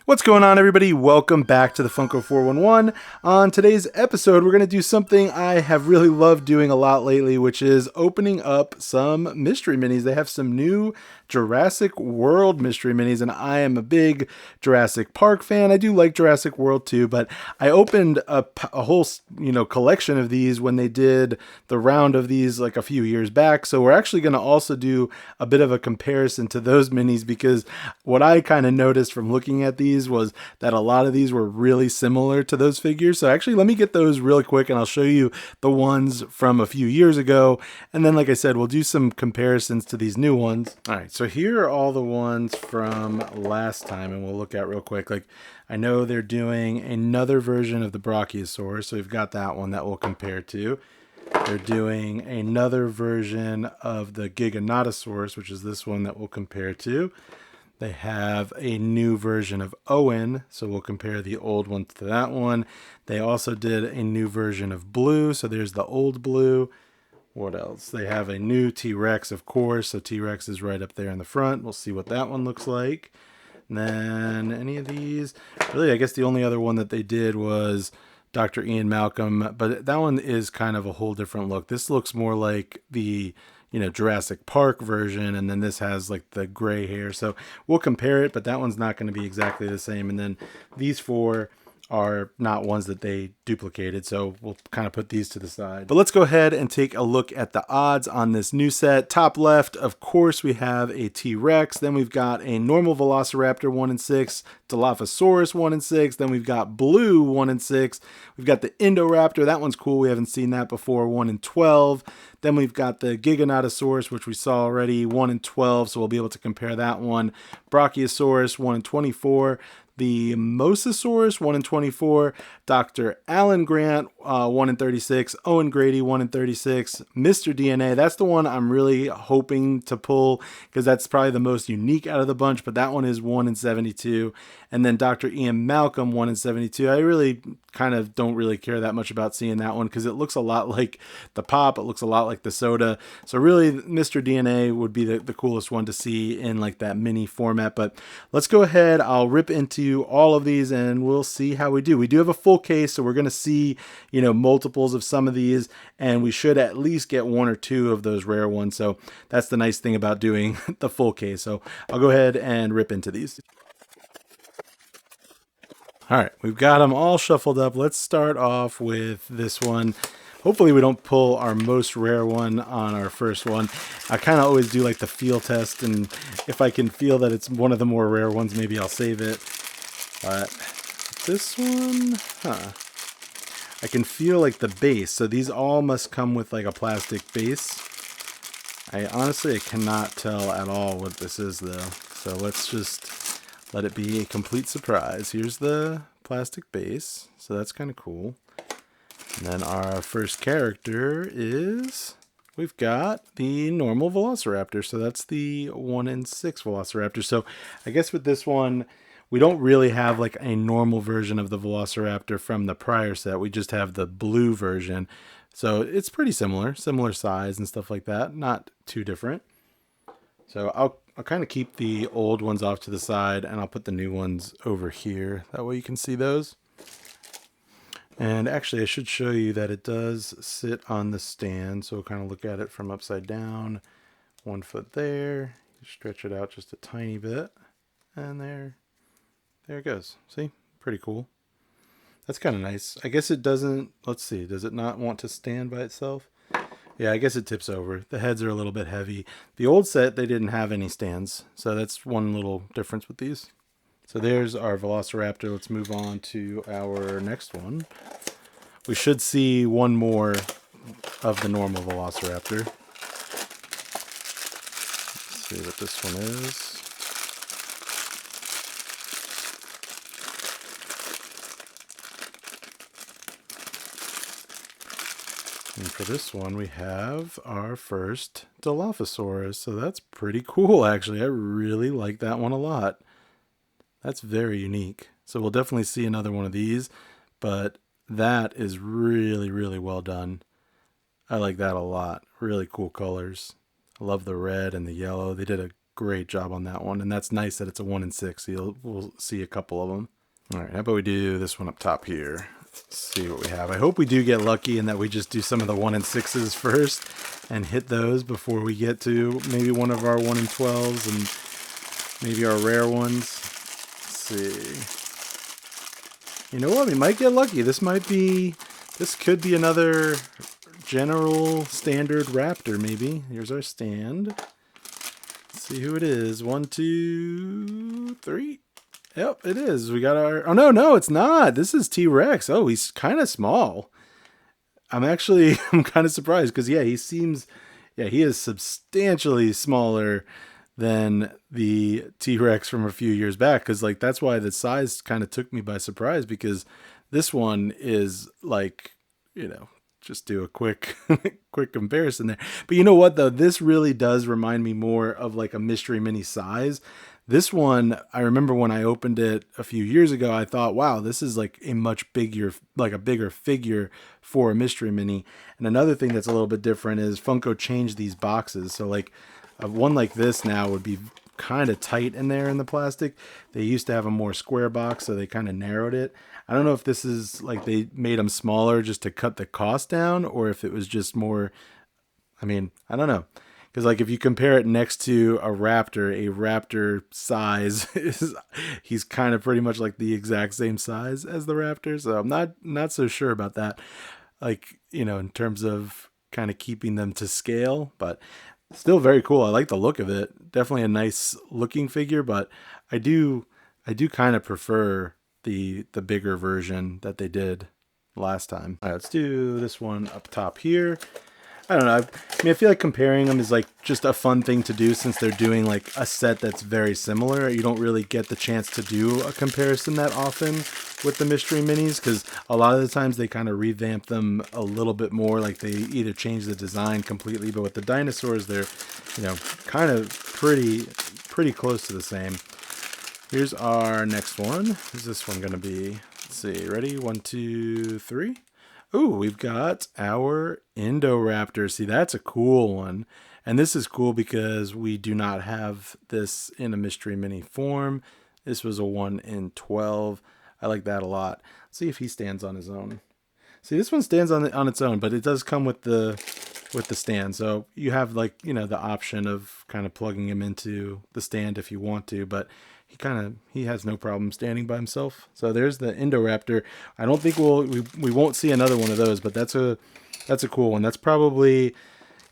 What's going on, everybody? Welcome back to the Funko 411. On today's episode, we're going to do something I have really loved doing a lot lately, which is opening up some mystery minis. They have some new Jurassic World mystery minis, and I am a big Jurassic Park fan. I do like Jurassic World too, but I opened a whole collection of these when they did the round of these like a few years back. So we're actually going to also do a bit of a comparison to those minis, because what I kind of noticed from looking at these was that a lot of these were really similar to those figures. So actually, let me get those really quick and I'll show you the ones from a few years ago. And then, like I said, we'll do some comparisons to these new ones. All right, so here are all the ones from last time, and we'll look at real quick. Like, I know they're doing another version of the Brachiosaurus, so we've got that one that we'll compare to. They're doing another version of the Giganotosaurus, which is this one that we'll compare to. They have a new version of Owen, so we'll compare the old one to that one. They also did a new version of Blue, so there's the old Blue. What else? They have a new T-Rex, of course, so T-Rex is right up there in the front. We'll see what that one looks like. And then any of these, really, I guess the only other one that they did was Dr. Ian Malcolm, but that one is kind of a whole different look. This looks more like the Jurassic Park version, and then this has like the gray hair. So we'll compare it, but that one's not going to be exactly the same. And then these four are not ones that they duplicated, so we'll kind of put these to the side. But let's go ahead and take a look at the odds on this new set. Top left, of course, we have a T-Rex. Then we've got a normal Velociraptor 1 in 6, Dilophosaurus 1 in 6. Then we've got Blue 1 in 6. We've got the Indoraptor. That one's cool. We haven't seen that before. 1 in 12. Then we've got the Giganotosaurus, which we saw already, 1 in 12. So we'll be able to compare that one. Brachiosaurus 1 in 24. The Mosasaurus, 1 in 24, Dr. Alan Grant, 1 in 36, Owen Grady, 1 in 36, Mr. DNA, that's the one I'm really hoping to pull, because that's probably the most unique out of the bunch, but that one is 1 in 72, and then Dr. Ian Malcolm, 1 in 72. I really kind of don't really care that much about seeing that one, because it looks a lot like the Pop, it looks a lot like the Soda, so really Mr. DNA would be the coolest one to see in like that mini format. But let's go ahead, I'll rip into all of these and we'll see how we do. We do have a full case, so we're going to see multiples of some of these, and we should at least get 1 or 2 of those rare ones. So that's the nice thing about doing the full case. So I'll go ahead and rip into these. All right, we've got them all shuffled up. Let's start off with this one. Hopefully we don't pull our most rare one on our first one. I kind of always do like the feel test, and if I can feel that it's one of the more rare ones, maybe I'll save it. But this one, I can feel like the base. So these all must come with like a plastic base. I cannot tell at all what this is though. So let's just let it be a complete surprise. Here's the plastic base. So that's kind of cool. And then our first character is, we've got the normal Velociraptor. So that's the 1 in 6 Velociraptor. So I guess with this one, we don't really have like a normal version of the Velociraptor from the prior set. We just have the blue version. So it's pretty similar size and stuff like that. Not too different. So I'll kind of keep the old ones off to the side, and I'll put the new ones over here. That way you can see those. And actually, I should show you that it does sit on the stand. So we'll kind of look at it from upside down. 1 foot there. Stretch it out just a tiny bit. And there it goes. See? Pretty cool. That's kind of nice. I guess it doesn't, let's see, does it not want to stand by itself? Yeah, I guess it tips over. The heads are a little bit heavy. The old set, they didn't have any stands. So that's one little difference with these. So there's our Velociraptor. Let's move on to our next one. We should see one more of the normal Velociraptor. Let's see what this one is. And for this one, we have our first Dilophosaurus. So that's pretty cool, actually. I really like that one a lot. That's very unique. So we'll definitely see another one of these, but that is really, really well done. I like that a lot. Really cool colors. I love the red and the yellow. They did a great job on that one. And that's nice that it's a 1 in 6. So we'll see a couple of them. All right, how about we do this one up top here? Let's see what we have. I hope we do get lucky and that we just do some of the 1 in 6s first and hit those before we get to maybe one of our 1 in 12s and maybe our rare ones. Let's see. You know what? We might get lucky. This could be another general standard Raptor maybe. Here's our stand. Let's see who it is. 1, 2, 3. Yep, it is. We got our... Oh, no, it's not. This is T-Rex. Oh, he's kind of small. I'm kind of surprised because, yeah, he is substantially smaller than the T-Rex from a few years back. Because, like, that's why the size kind of took me by surprise because this one is, like, you know, just do a quick comparison there. But you know what, though? This really does remind me more of, like, a Mystery Mini size. This one, I remember when I opened it a few years ago, I thought, wow, this is like a much bigger, like a bigger figure for a Mystery Mini. And another thing that's a little bit different is Funko changed these boxes. So like one like this now would be kind of tight in there in the plastic. They used to have a more square box, so they kind of narrowed it. I don't know if this is like they made them smaller just to cut the cost down or if it was just more, I mean, I don't know. Because like if you compare it next to a Raptor size he's kind of pretty much like the exact same size as the Raptor. So I'm not so sure about that. Like, you know, in terms of kind of keeping them to scale, but still very cool. I like the look of it. Definitely a nice looking figure, but I do kind of prefer the bigger version that they did last time. All right, let's do this one up top here. I don't know. I mean, I feel like comparing them is like just a fun thing to do since they're doing like a set that's very similar. You don't really get the chance to do a comparison that often with the Mystery Minis because a lot of the times they kind of revamp them a little bit more. Like they either change the design completely, but with the dinosaurs, they're, you know, kind of pretty close to the same. Here's our next one. Who's this one going to be? Let's see. Ready? 1, 2, 3. Ooh, we've got our Indoraptor. See, that's a cool one. And this is cool because we do not have this in a Mystery Mini form. This was a 1 in 12. I like that a lot. Let's see if he stands on his own. See, this one stands on its own, but it does come with the stand. So you have like, you know, the option of kind of plugging him into the stand if you want to, but he has no problem standing by himself. So there's the Indoraptor. I don't think we won't see another one of those, but that's a cool one. That's probably,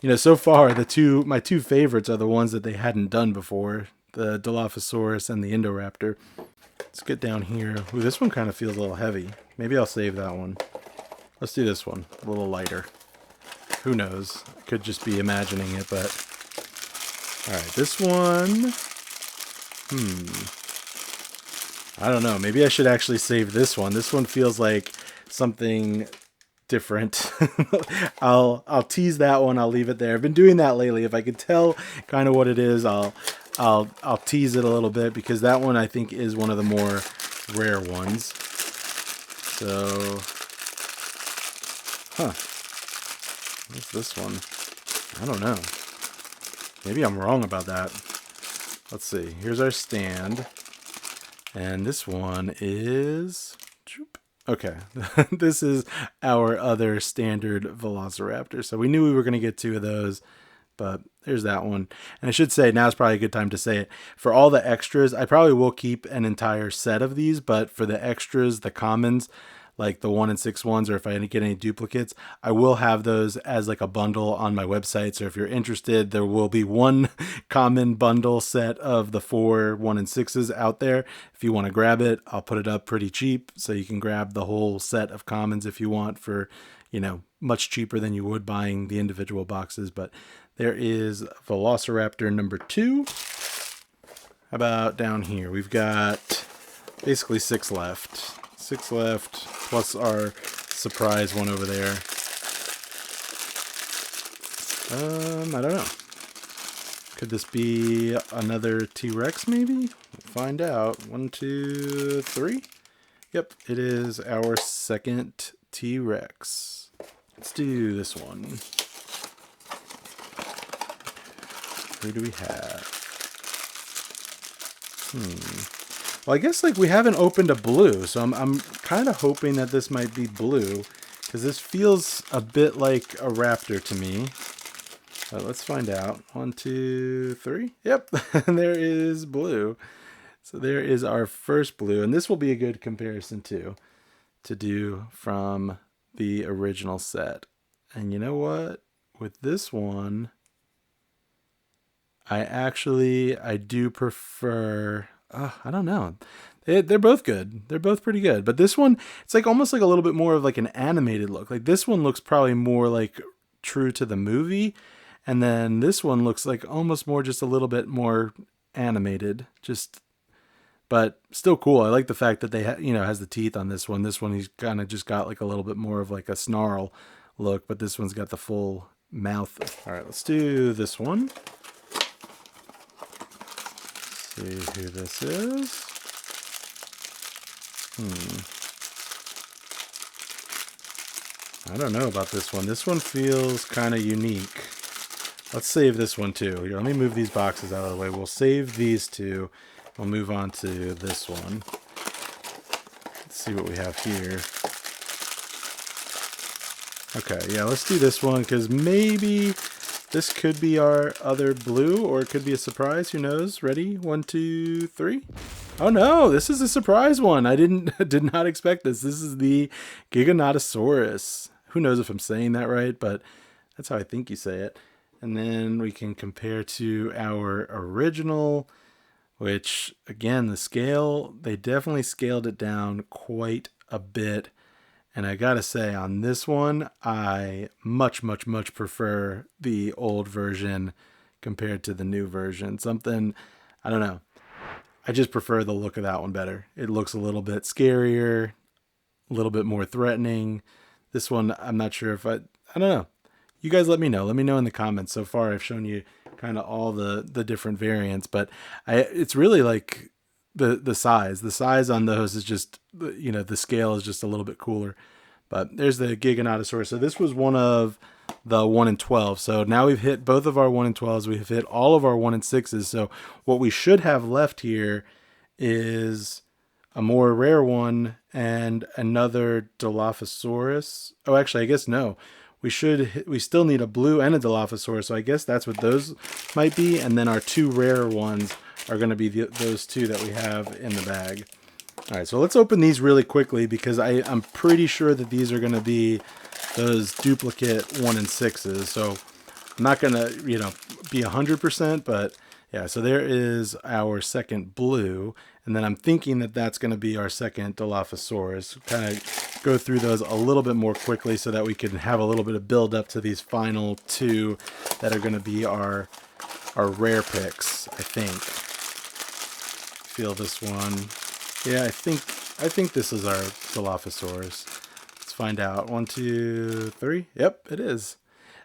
you know, so far my two favorites are the ones that they hadn't done before, the Dilophosaurus and the Indoraptor. Let's get down here. Ooh, this one kind of feels a little heavy. Maybe I'll save that one. Let's do this one, a little lighter. Who knows? I could just be imagining it, but all right, this one. I don't know. Maybe I should actually save this one. This one feels like something different. I'll tease that one. I'll leave it there. I've been doing that lately. If I could tell kind of what it is, I'll tease it a little bit because that one I think is one of the more rare ones. So, what's this one? I don't know. Maybe I'm wrong about that. Let's see. Here's our stand. And this one is... Okay. This is our other standard Velociraptor. So we knew we were going to get 2 of those. But there's that one. And I should say, now's probably a good time to say it. For all the extras, I probably will keep an entire set of these. But for the extras, the commons, like the 1 in 6 ones, or if I get any duplicates, I will have those as like a bundle on my website. So if you're interested, there will be one common bundle set of the 4 1 in 6s out there. If you want to grab it, I'll put it up pretty cheap. So you can grab the whole set of commons if you want for, you know, much cheaper than you would buying the individual boxes. But there is Velociraptor number 2. How about down here? We've got basically 6 left. 6 left, plus our surprise one over there. I don't know. Could this be another T-Rex maybe? We'll find out. 1, 2, 3. Yep, it is our second T-Rex. Let's do this one. Who do we have? Well, I guess like we haven't opened a blue, so I'm kind of hoping that this might be blue, because this feels a bit like a raptor to me. Let's find out. 1, 2, 3. Yep, there is blue. So there is our first blue, and this will be a good comparison too to do from the original set. And you know what? With this one, I do prefer. I don't know. They're both good. They're both pretty good. But this one, it's like almost like a little bit more of like an animated look. Like this one looks probably more like true to the movie, and then this one looks like almost more just a little bit more animated. But still cool. I like the fact that they has the teeth on this one. This one he's kind of just got like a little bit more of like a snarl look, but this one's got the full mouth. All right, let's do this one. See who this is. I don't know about this one. This one feels kind of unique. Let's save this one too. Here, let me move these boxes out of the way. We'll save these two. We'll move on to this one. Let's see what we have here. Okay, yeah, let's do this one because maybe this could be our other blue, or it could be a surprise. Who knows? Ready? 1, 2, 3. Oh no, this is a surprise one. I did not expect this. This is the Giganotosaurus. Who knows if I'm saying that right, but that's how I think you say it. And then we can compare to our original, which again, the scale, they definitely scaled it down quite a bit. And I gotta say, on this one, I much prefer the old version compared to the new version. Something, I don't know. I just prefer the look of that one better. It looks a little bit scarier, a little bit more threatening. This one, I'm not sure if I don't know. You guys let me know. Let me know in the comments. So far, I've shown you kind of all the different variants, but it's really like the size. The size on those is just, the scale is just a little bit cooler. But there's the Giganotosaurus. So this was one of the 1 in 12. So now we've hit both of our 1 in 12s. We've hit all of our 1 in 6s. So what we should have left here is a more rare one and another Dilophosaurus. Oh, actually, I guess no. We still need a blue and a Dilophosaurus. So I guess that's what those might be. And then our 2 rare ones are going to be those 2 that we have in the bag. All right, so let's open these really quickly because I'm pretty sure that these are going to be those duplicate 1 in 6s. So I'm not going to, be 100%, but yeah, so there is our second blue. And then I'm thinking that that's going to be our second Dilophosaurus. Kind of go through those a little bit more quickly so that we can have a little bit of build up to these final 2 that are going to be our rare picks, I think. Feel this one. Yeah, I think this is our Dilophosaurus. Let's find out. 1, 2, 3. Yep, it is.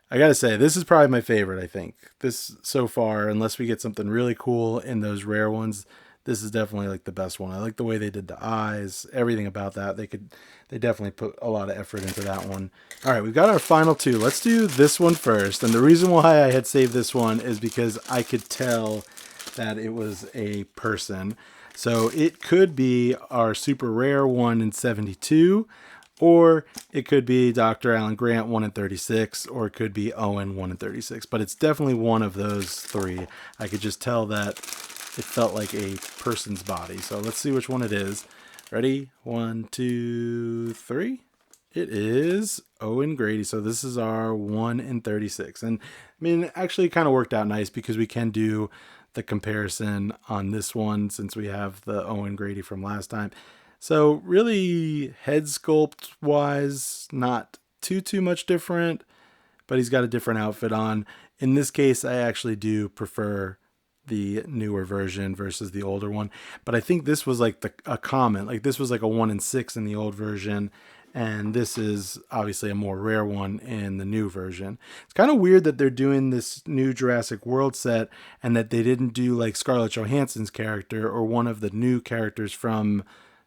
I gotta say, this is probably my favorite, I think. This, so far, unless we get something really cool in those rare ones, this is definitely like the best one. I like the way they did the eyes, everything about that. They definitely put a lot of effort into that one. All right, we've got our final 2. Let's do this one first. And the reason why I had saved this one is because I could tell that it was a person. So it could be our super rare 1 in 72, or it could be Dr. Alan Grant 1 in 36, or it could be Owen 1 in 36. But it's definitely one of those 3. I could just tell that it felt like a person's body. So let's see which one it is. Ready? 1, 2, 3. It is Owen Grady. So this is our 1 in 36. And I mean, it actually kind of worked out nice because we can do the comparison on this one since we have the Owen Grady from last time. So really head sculpt wise, not too much different, but he's got a different outfit on. In this case, I actually do prefer the newer version versus the older one, but I think this was like a comment, like this was like a 1 in 6 in the old version. And this is obviously a more rare one in the new version. It's kind of weird that they're doing this new Jurassic World set and that they didn't do like Scarlett Johansson's character or one of the new characters from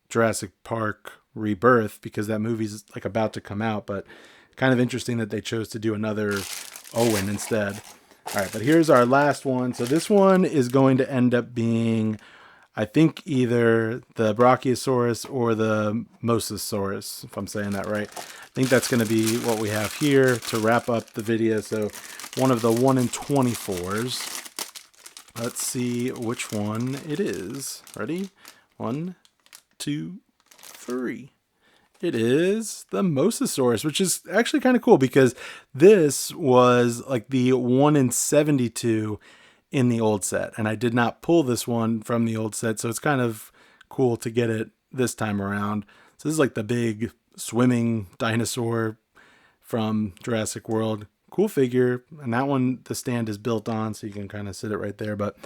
Jurassic Park Rebirth, because that movie's like about to come out, but kind of interesting that they chose to do another Owen instead. All right, but here's our last one. So this one is going to end up being I think either the Brachiosaurus or the Mosasaurus, if I'm saying that right. I think that's going to be what we have here to wrap up the video. So one of the 1 in 24s. Let's see which one it is. Ready? 1, 2, 3. It is the Mosasaurus, which is actually kind of cool because this was like the 1 in 72 in the old set. And I did not pull this one from the old set, so it's kind of cool to get it this time around. So this is like the big swimming dinosaur from Jurassic World. Cool figure. And that one, the stand is built on, so you can kind of sit it right there. But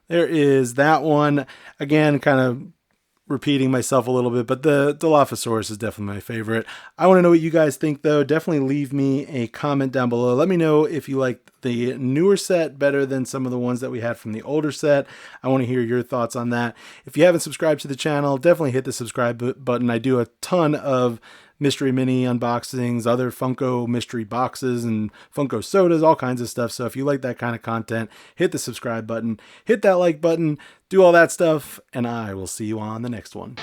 there is that one. Again, kind of repeating myself a little bit, but the Dilophosaurus is definitely my favorite. I want to know what you guys think, though. Definitely leave me a comment down below. Let me know if you like the newer set better than some of the ones that we had from the older set. I want to hear your thoughts on that. If you haven't subscribed to the channel, definitely hit the subscribe button. I do a ton of mystery mini unboxings, other Funko mystery boxes, and Funko sodas, all kinds of stuff. So if you like that kind of content, hit the subscribe button, hit that like button, do all that stuff, and I will see you on the next one.